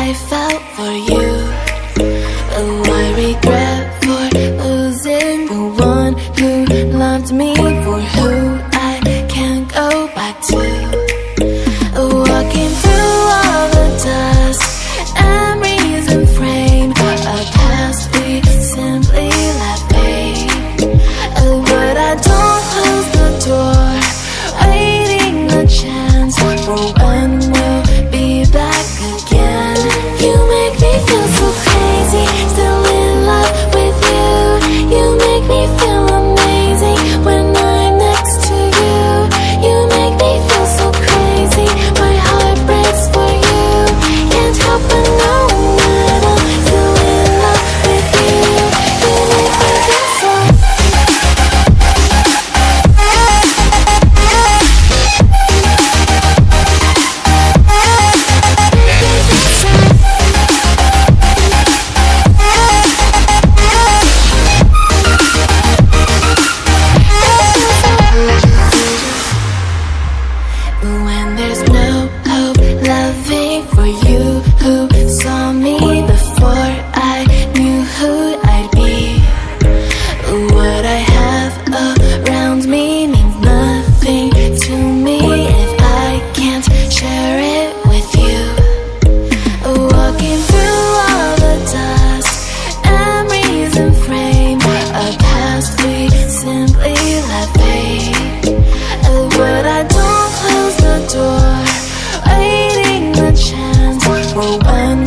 I felt for you. Oh, I regret for losing the one who loved me, for who I can't go back to. Walking through all the dust, memories and frame, a past we simply let fade. But I don't close the door, waiting a chance for when we'll be back again. You make me feel so crazy, still in love with you. You make me feel amazing when I'm next to you. You make me feel so crazy, my heart breaks for you. Can't help but know that I'm still in love with you. You make me feel so. When there's no hope, loving for you who saw me before I knew who I'd be. What I have around me means nothing to me if I can't share it with you. Walking through all the dust, memories and frame, a past we simply let fade. But I don't close the door, waiting a chance for when